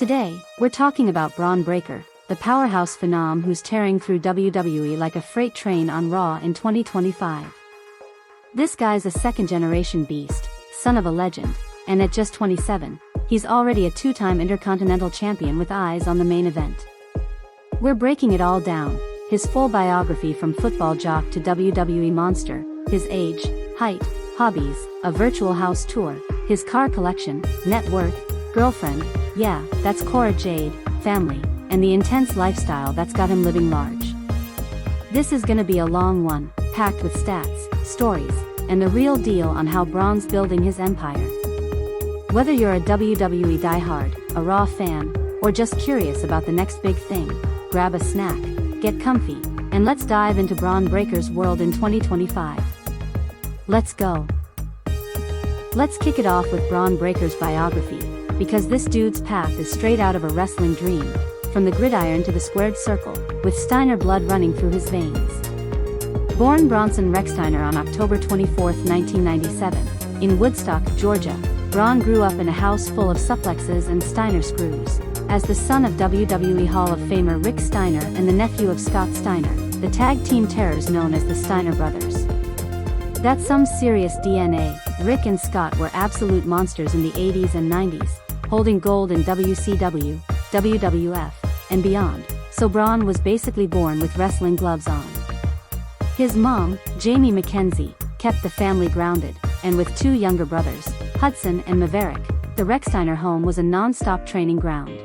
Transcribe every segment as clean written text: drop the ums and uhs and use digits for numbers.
Today, we're talking about Bron Breakker, the powerhouse phenom who's tearing through WWE like a freight train on Raw in 2025. This guy's a second-generation beast, son of a legend, and at just 27, he's already a two-time Intercontinental Champion with eyes on the main event. We're breaking it all down, his full biography from football jock to WWE monster, his age, height, hobbies, a virtual house tour, his car collection, net worth, girlfriend, yeah, that's Cora Jade, family, and the intense lifestyle that's got him living large. This is gonna be a long one, packed with stats, stories, and the real deal on how Bron's building his empire. Whether you're a WWE diehard, a Raw fan, or just curious about the next big thing, grab a snack, get comfy, and let's dive into Bron Breakker's world in 2025. Let's go. Let's kick it off with Bron Breakker's biography, because this dude's path is straight out of a wrestling dream, from the gridiron to the squared circle, with Steiner blood running through his veins. Born Bronson Rex Steiner on October 24, 1997, in Woodstock, Georgia, Bron grew up in a house full of suplexes and Steiner screws. As the son of WWE Hall of Famer Rick Steiner and the nephew of Scott Steiner, the tag team terrors known as the Steiner brothers. That's some serious DNA. Rick and Scott were absolute monsters in the 80s and 90s, holding gold in WCW, WWF, and beyond, so Bron was basically born with wrestling gloves on. His mom, Jamie McKenzie, kept the family grounded, and with two younger brothers, Hudson and Maverick, the Rex Steiner home was a non-stop training ground.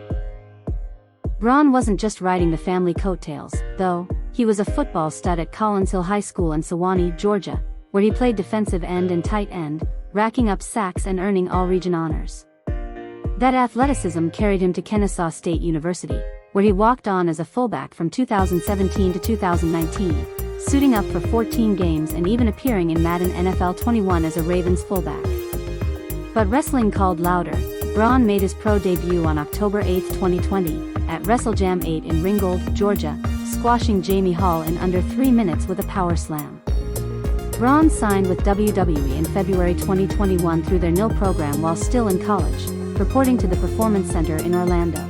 Bron wasn't just riding the family coattails, though. He was a football stud at Collins Hill High School in Sewanee, Georgia, where he played defensive end and tight end, racking up sacks and earning all-region honors. That athleticism carried him to Kennesaw State University, where he walked on as a fullback from 2017 to 2019, suiting up for 14 games and even appearing in Madden NFL 21 as a Ravens fullback. But wrestling called louder. Bron made his pro debut on October 8, 2020, at WrestleJam 8 in Ringgold, Georgia, squashing Jamie Hall in under 3 minutes with a power slam. Bron signed with WWE in February 2021 through their NIL program while still in college, reporting to the Performance Center in Orlando.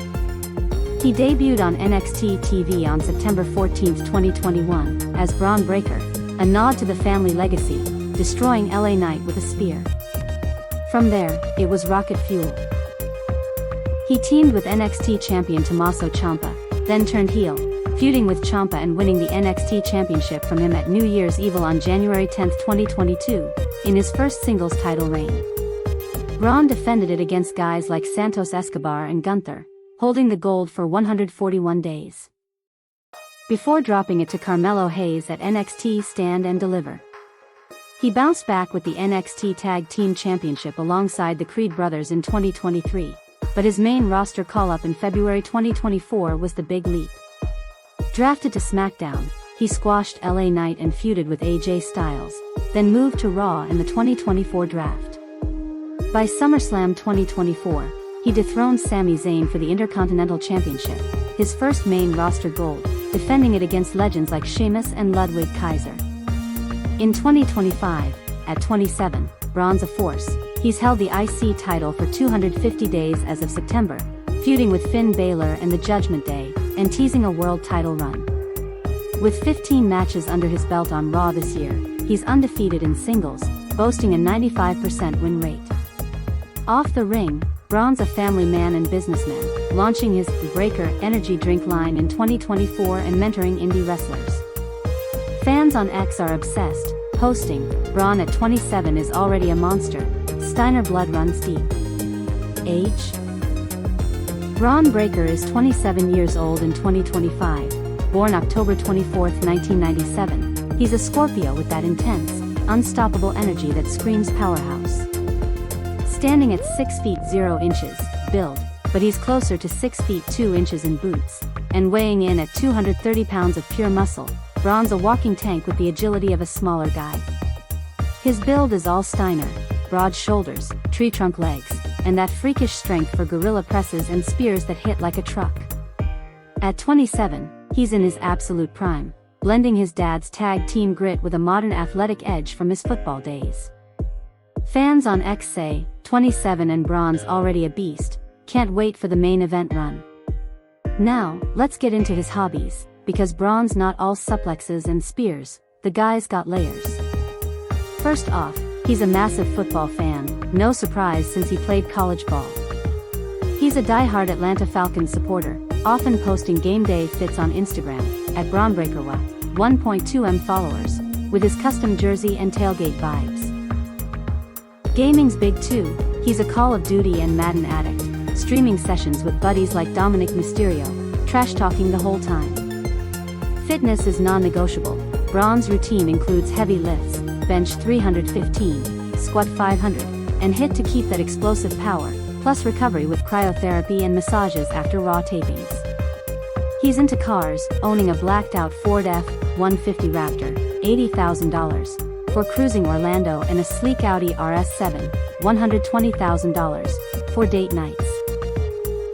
He debuted on NXT TV on September 14, 2021, as Bron Breakker, a nod to the family legacy, destroying LA Knight with a spear. From there, it was rocket fuel. He teamed with NXT champion Tommaso Ciampa, then turned heel, feuding with Ciampa and winning the NXT championship from him at New Year's Evil on January 10, 2022, in his first singles title reign. Bron defended it against guys like Santos Escobar and Gunther, holding the gold for 141 days. Before dropping it to Carmelo Hayes at NXT Stand and Deliver. He bounced back with the NXT Tag Team Championship alongside the Creed brothers in 2023, but his main roster call-up in February 2024 was the big leap. Drafted to SmackDown, he squashed LA Knight and feuded with AJ Styles, then moved to Raw in the 2024 draft. By SummerSlam 2024, he dethroned Sami Zayn for the Intercontinental Championship, his first main roster gold, defending it against legends like Sheamus and Ludwig Kaiser. In 2025, at 27, Bron's a force. He's held the IC title for 250 days as of September, feuding with Finn Balor and the Judgment Day, and teasing a world title run. With 15 matches under his belt on Raw this year, he's undefeated in singles, boasting a 95% win rate. Off the ring, Bron's a family man and businessman, launching his The Breakker energy drink line in 2024 and mentoring indie wrestlers. Fans on X are obsessed, posting, Bron at 27 is already a monster, Steiner blood runs deep. Age? Bron Breakker is 27 years old in 2025, born October 24, 1997, he's a Scorpio with that intense, unstoppable energy that screams powerhouse. Standing at 6 feet 0 inches, build, but he's closer to 6 feet 2 inches in boots, and weighing in at 230 pounds of pure muscle, Bron's a walking tank with the agility of a smaller guy. His build is all Steiner, broad shoulders, tree trunk legs, and that freakish strength for gorilla presses and spears that hit like a truck. At 27, he's in his absolute prime, blending his dad's tag team grit with a modern athletic edge from his football days. Fans on X say, 27 and Bron's already a beast, Can't wait for the main event run. Now, let's get into his hobbies, because Bron's not all suplexes and spears, the guy's got layers. First off, he's a massive football fan, no surprise since he played college ball. He's a die-hard Atlanta Falcons supporter, often posting game day fits on Instagram, at BronBreaker, 1.2 followers, with his custom jersey and tailgate vibes. Gaming's big too, he's a Call of Duty and Madden addict, streaming sessions with buddies like Dominic Mysterio, trash-talking the whole time. Fitness is non-negotiable. Bron's routine includes heavy lifts, bench 315, squat 500, and HIIT to keep that explosive power, plus recovery with cryotherapy and massages after Raw tapings. He's into cars, owning a blacked-out Ford F-150 Raptor, $80,000, for cruising Orlando, and a sleek Audi RS7, $120,000, for date nights.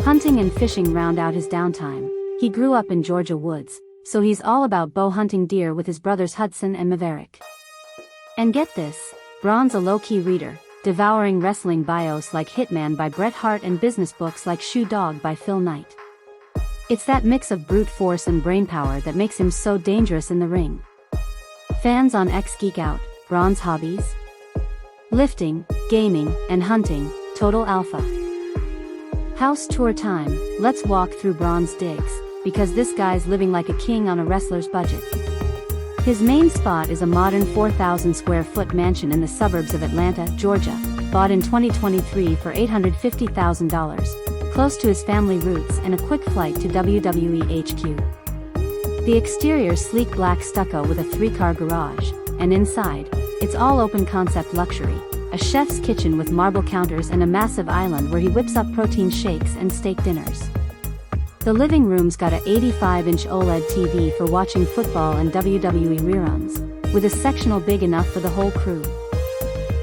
Hunting and fishing round out his downtime. He grew up in Georgia woods, so he's all about bow hunting deer with his brothers Hudson and Maverick. And get this, Bron's a low-key reader, devouring wrestling bios like Hitman by Bret Hart and business books like Shoe Dog by Phil Knight. It's that mix of brute force and brainpower that makes him so dangerous in the ring. Fans on X geek out. Bron's hobbies? Lifting, gaming, and hunting, total alpha. House tour time. Let's walk through Bron's digs, because this guy's living like a king on a wrestler's budget. His main spot is a modern 4,000 square foot mansion in the suburbs of Atlanta, Georgia, bought in 2023 for $850,000, close to his family roots and a quick flight to WWE HQ. The exterior sleek black stucco with a 3-car garage, and inside, it's all open concept luxury, a chef's kitchen with marble counters and a massive island where he whips up protein shakes and steak dinners. The living room's got a 85-inch OLED TV for watching football and WWE reruns, with a sectional big enough for the whole crew.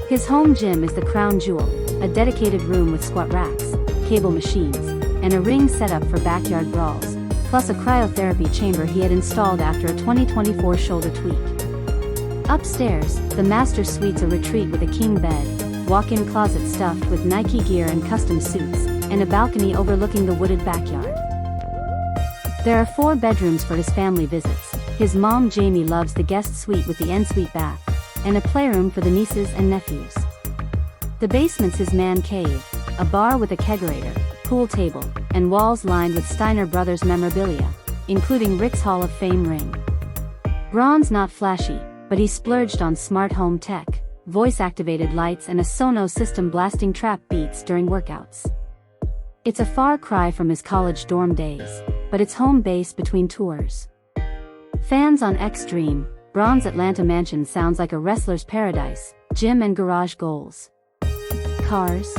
His home gym is the crown jewel, a dedicated room with squat racks, cable machines, and a ring setup for backyard brawls, plus a cryotherapy chamber he had installed after a 2024 shoulder tweak. Upstairs, the master suite's a retreat with a king bed, walk-in closet stuffed with Nike gear and custom suits, and a balcony overlooking the wooded backyard. There are 4 bedrooms for his family visits. His mom Jamie loves the guest suite with the ensuite bath, and a playroom for the nieces and nephews. The basement's his man cave, a bar with a kegerator, pool table, and walls lined with Steiner Brothers memorabilia, including Rick's Hall of Fame ring. Bron's not flashy, but he splurged on smart home tech, voice-activated lights and a Sonos system blasting trap beats during workouts. It's a far cry from his college dorm days, but it's home base between tours. Fans on X dream, Bron's Atlanta mansion sounds like a wrestler's paradise, gym and garage goals. Cars?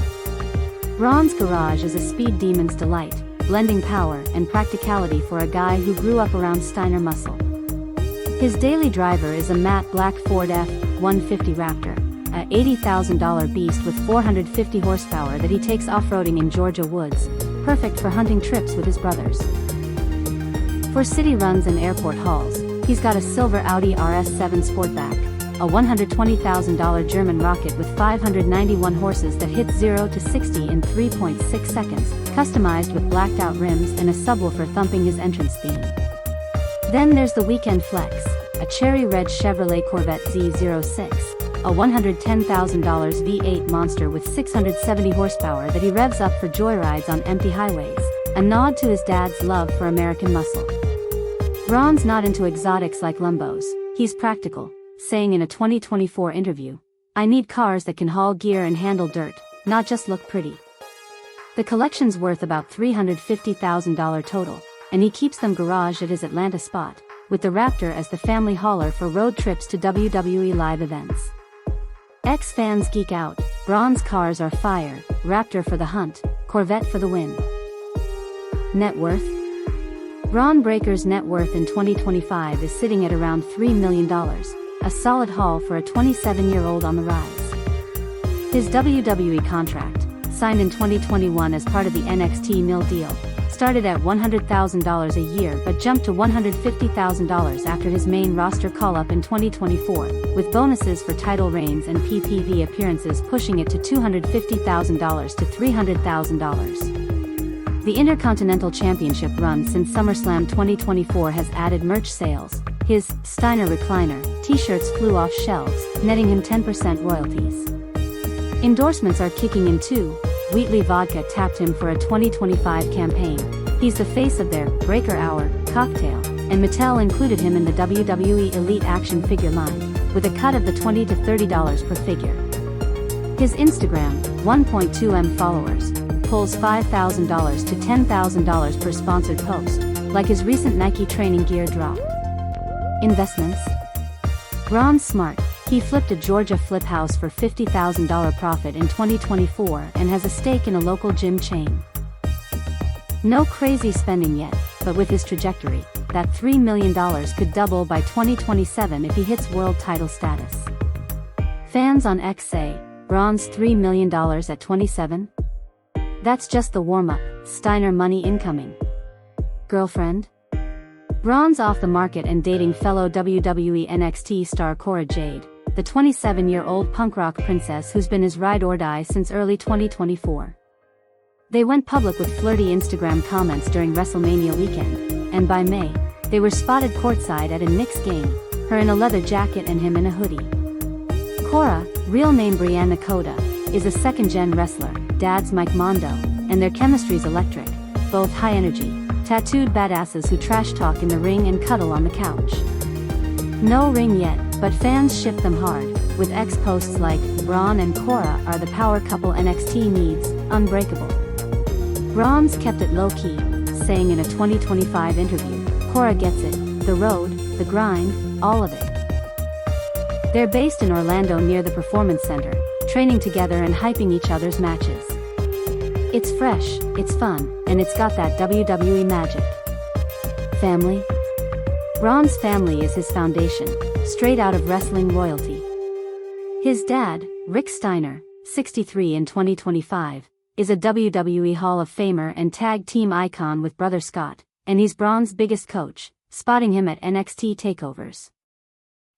Bron's garage is a speed demon's delight, blending power and practicality for a guy who grew up around Steiner muscle. His daily driver is a matte black Ford F-150 Raptor, a $80,000 beast with 450 horsepower that he takes off-roading in Georgia woods, perfect for hunting trips with his brothers. For city runs and airport hauls, he's got a silver Audi RS7 Sportback, a $120,000 German rocket with 591 horses that hits 0 to 60 in 3.6 seconds, customized with blacked-out rims and a subwoofer thumping his entrance theme. Then there's the Weekend Flex, a cherry red Chevrolet Corvette Z06, a $110,000 V8 monster with 670 horsepower that he revs up for joyrides on empty highways, a nod to his dad's love for American muscle. Bron's not into exotics like Lumbos, he's practical, saying in a 2024 interview, "I need cars that can haul gear and handle dirt, not just look pretty." The collection's worth about $350,000 total, and he keeps them garaged at his Atlanta spot, with the Raptor as the family hauler for road trips to WWE live events. X-fans geek out, Bron's cars are fire, Raptor for the hunt, Corvette for the win. Net worth? Bron Breaker's net worth in 2025 is sitting at around $3 million, a solid haul for a 27-year-old on the rise. His WWE contract, signed in 2021 as part of the NXT nil deal, started at $100,000 a year but jumped to $150,000 after his main roster call-up in 2024, with bonuses for title reigns and PPV appearances pushing it to $250,000 to $300,000. The Intercontinental Championship run since SummerSlam 2024 has added merch sales. His Steiner recliner t-shirts flew off shelves, netting him 10% royalties. Endorsements are kicking in too. Wheatley Vodka tapped him for a 2025 campaign. He's the face of their Breaker Hour cocktail, and Mattel included him in the WWE Elite action figure line, with a cut of the $20 to $30 per figure. His Instagram, 1.2 followers, pulls $5,000 to $10,000 per sponsored post, like his recent Nike training gear drop. Investments? Bron's smart. He flipped a Georgia flip house for $50,000 profit in 2024 and has a stake in a local gym chain. No crazy spending yet, but with his trajectory, that $3 million could double by 2027 if he hits world title status. Fans on X say, Bron's $3 million at 27? That's just the warm-up. Steiner money incoming. Girlfriend? Bron's off the market and dating fellow WWE NXT star Cora Jade, the 27-year-old punk rock princess who's been his ride or die since early 2024. They went public with flirty Instagram comments during WrestleMania weekend, and by May, they were spotted courtside at a Knicks game, her in a leather jacket and him in a hoodie. Cora, real name Brianna Coda, is a second-gen wrestler, dad's Mike Mondo, and their chemistry's electric, both high energy, tattooed badasses who trash talk in the ring and cuddle on the couch. No ring yet, but fans ship them hard, with X posts like, Bron and Cora are the power couple NXT needs, unbreakable. Bron's kept it low-key, saying in a 2025 interview, Cora gets it, the road, the grind, all of it. They're based in Orlando near the Performance Center, training together and hyping each other's matches. It's fresh, it's fun, and it's got that WWE magic. Family? Bron's family is his foundation, straight out of wrestling royalty. His dad, Rick Steiner, 63 in 2025, is a WWE Hall of Famer and tag team icon with brother Scott, and he's Bron's biggest coach, spotting him at NXT takeovers.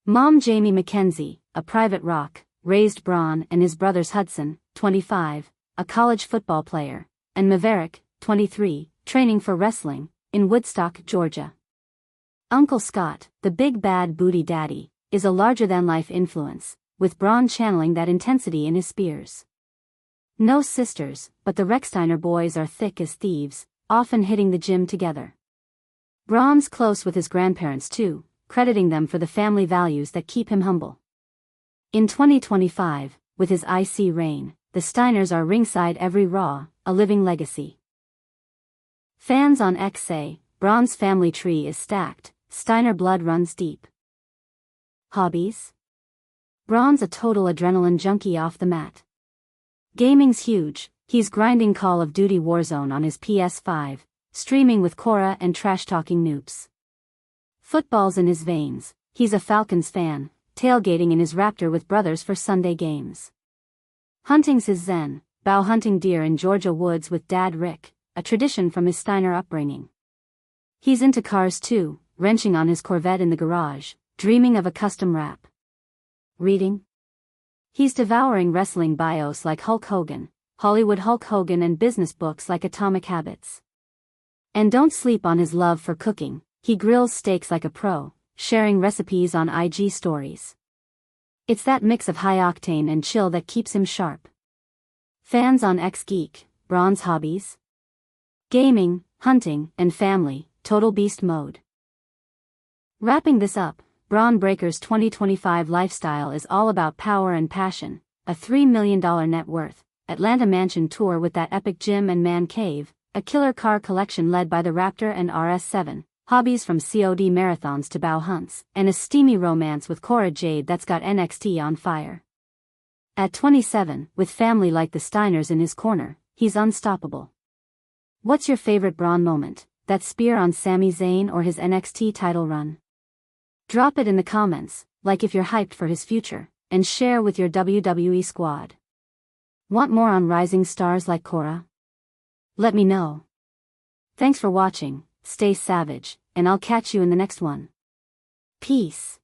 Mom Jamie McKenzie, a private rock, raised Bron and his brothers Hudson, 25, a college football player, and Maverick, 23, training for wrestling, in Woodstock, Georgia. Uncle Scott, the big bad booty daddy, is a larger-than-life influence, with Bron channeling that intensity in his spears. No sisters, but the Rechsteiner boys are thick as thieves, often hitting the gym together. Bron's close with his grandparents too, crediting them for the family values that keep him humble. In 2025, with his IC reign, the Steiners are ringside every Raw, a living legacy. Fans on X say, Bron's family tree is stacked, Steiner blood runs deep. Hobbies? Bron's a total adrenaline junkie off the mat. Gaming's huge, he's grinding Call of Duty Warzone on his PS5, streaming with Cora and trash-talking noobs. Football's in his veins, he's a Falcons fan, tailgating in his Raptor with brothers for Sunday games. Hunting's his zen, bow hunting deer in Georgia woods with dad Rick, a tradition from his Steiner upbringing. He's into cars too, wrenching on his Corvette in the garage, dreaming of a custom wrap. Reading? He's devouring wrestling bios like Hulk Hogan, Hollywood Hulk Hogan and business books like Atomic Habits. And don't sleep on his love for cooking, he grills steaks like a pro, sharing recipes on IG stories. It's that mix of high octane and chill that keeps him sharp. Fans on X Geek, Bron's hobbies? Gaming, hunting, and family, total beast mode. Wrapping this up, Bron Breaker's 2025 lifestyle is all about power and passion, a $3 million net worth, Atlanta mansion tour with that epic gym and man cave, a killer car collection led by the Raptor and RS7, hobbies from COD marathons to bow hunts, and a steamy romance with Cora Jade that's got NXT on fire. At 27, with family like the Steiners in his corner, he's unstoppable. What's your favorite Bron moment, that spear on Sami Zayn or his NXT title run? Drop it in the comments, like if you're hyped for his future, and share with your WWE squad. Want more on rising stars like Cora? Let me know. Thanks for watching, stay savage, and I'll catch you in the next one. Peace.